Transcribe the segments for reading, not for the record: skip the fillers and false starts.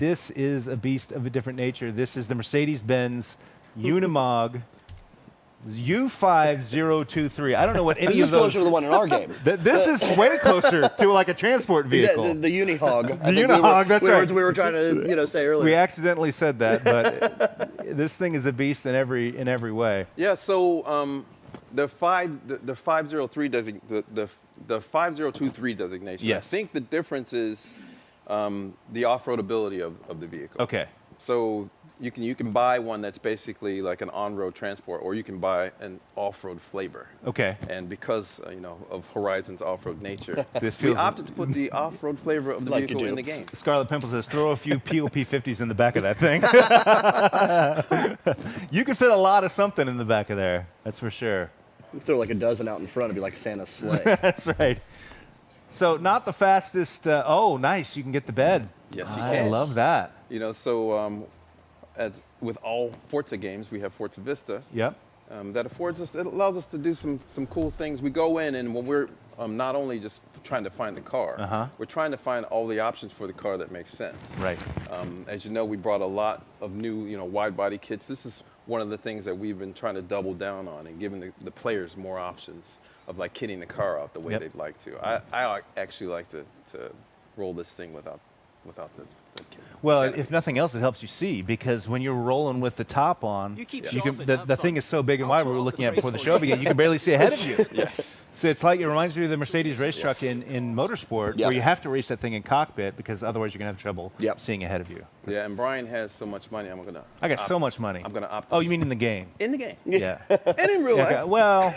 This is a beast of a different nature. This is the Mercedes-Benz Unimog U5023. I don't know what any This of is those. closer to the one in our game. This is way closer to like a transport vehicle. The Unihog. The Unihog, that's right. We were trying to say earlier. We accidentally said that, but this thing is a beast in every way. Yeah. So the 503 the 5023 designation. Yes. I think the difference is the off-road ability of the vehicle. Okay. So you can buy one that's basically like an on-road transport, or you can buy an off-road flavor. Okay. And because of Horizon's off-road nature, This we feels opted to put the off-road flavor of the Like you vehicle do. in the game. Scarlet Pimple says, throw a few POP 50s in the back of that thing. You could fit a lot of something in the back of there. That's for sure. Throw like a dozen out in front, it'd be like Santa's sleigh. That's right. So not the fastest. Oh, nice. You can get the bed. Yes, you I can. love that. So as with all Forza games, we have Forza Vista. Yep. That affords us, it allows us to do some cool things. We go in, and when we're not only just trying to find the car, we're trying to find all the options for the car that makes sense. Right. As you know, we brought a lot of new, wide body kits. This is one of the things that we've been trying to double down on and giving the players more options of like kitting the car out the way they'd like to. I actually like to roll this thing without the kit. Well, if nothing else, it helps you see, because when you're rolling with the top on, You keep you can, shelving, the have thing fun. is so big and I'll wide. We were throw looking the at before the race show began. You can barely see ahead of you. Yes. So it's like, it reminds me of the Mercedes race truck in Motorsport, Yep. where you have to race that thing in cockpit because otherher's you're going to have trouble Yep. seeing ahead of you. Yeah, and Brian has so much money. I got so much money. I'm gonna opt. Oh, you mean in the game? in the game? Yeah. And in real Yeah, life. okay. Well,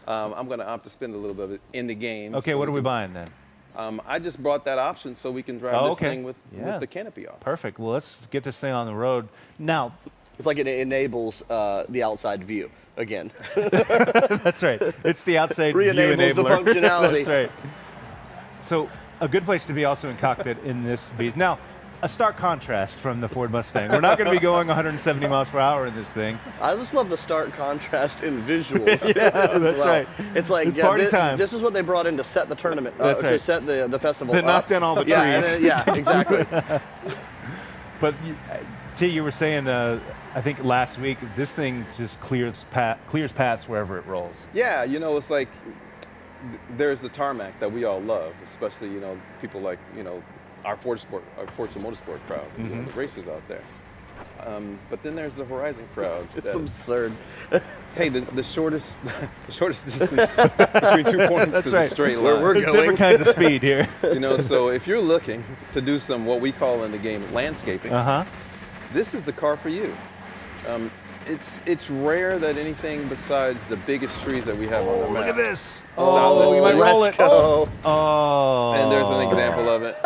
I'm going to opt to spend a little bit of it in the game. okay, so what are we buying then? I just brought that option so we can drive Oh, this okay. thing with the canopy off. Perfect. Well, let's get this thing on the road. Now, It's like it enables the outside view again. that's right. It's the outside view Re-enables the enabler. functionality. That's right. So a good place to be also in cockpit in this beast. Now, a stark contrast from the Ford Mustang. We're not going to be going 170 miles per hour in this thing. I just love the stark contrast in visuals. Yeah, as that's well. right. It's like It's party time. This is what they brought in to set the tournament, That's to right. set the festival. To up. knock down all the Yeah, and trees. then- yeah, exactly. But T, you were saying, I think last week, this thing just clears paths wherever it rolls. Yeah, it's like there's the tarmac that we all love, especially people like our Forza Motorsport crowd, the racers out there. But then there's the Horizon crowd. It's absurd. Hey, the shortest distance between 2 points That's is right. a straight Where line. we're There's going. different kinds of speed here. So if you're looking to do some what we call in the game landscaping, this is the car for you. It's rare that anything besides the biggest trees that we have on the map. Look at this. Oh, you might roll it. Go. Oh. And there's an example of it.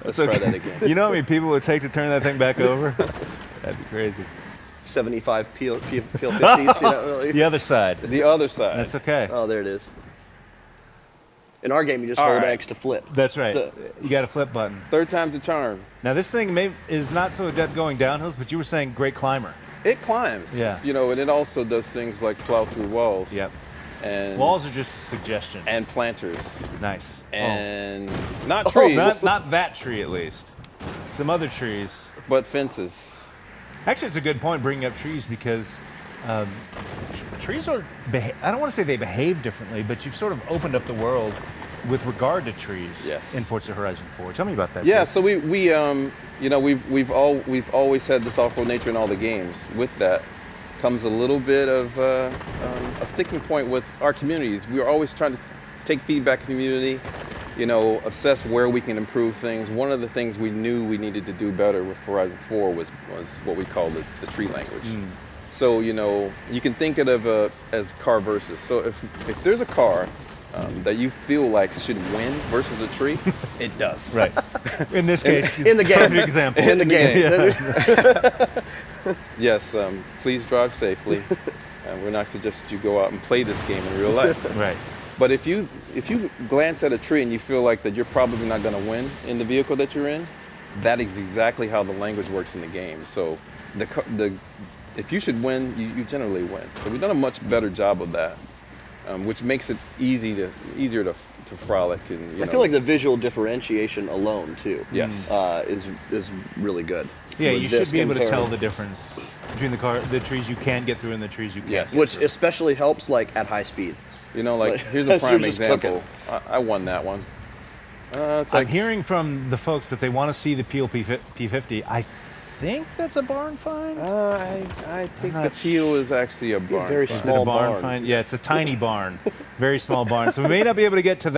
Let's try that again. You know how many people it would take to turn that thing back over? That'd be crazy. 75 peel 50s. Really. The other side. The other side. That's okay. Oh, there it is. In our game, you just All hold right. X to flip. That's right. So- You got a flip button. Third time's the charm. Now this thing is not so adept going downhills, but you were saying great climber. It climbs. Yeah. And it also does things like plow through walls. Yep. And Walls are just a suggestion. and planters. Nice. And not trees, Not that tree at least. Some other trees. but fences. Actually, it's a good point bringing up trees because trees are, I don't want to say they behave differently, but you've sort of opened up the world with regard to trees Yes. in Forza Horizon 4. Tell me about that. Yeah, Jake. so we've always had this off-road nature in all the games. With that comes a little bit of a sticking point with our communities. We are always trying to take feedback from the community, assess where we can improve things. One of the things we knew we needed to do better with Horizon 4 was what we call the tree language. So, you can think of it as car versus. So if there's a car that you feel like should win versus a tree, it does. Right. In this case, in the game. perfect example. In the game. Yes, please drive safely. We're not suggesting you go out and play this game in real life. Right. But if you glance at a tree and you feel like that you're probably not going to win in the vehicle that you're in, that is exactly how the language works in the game. So if you should win, you generally win. So we've done a much better job of that, which makes it easier to to frolic and I feel like the visual differentiation alone too. Yes. Is really good. Yeah, With you this should be able to tell compared- the difference between the trees you can get through and the trees you can't. Yes. get which through. especially helps like at high speed. You know, like Like, here's a you're prime just example. I won that one. It's I'm like hearing from the folks that they want to see the Peel P50. I think that's a barn find. I think I'm the not Peel is actually a barn. very find. Is it a small barn barn. find? Yeah, it's a tiny barn, very small barn. So we may not be able to get to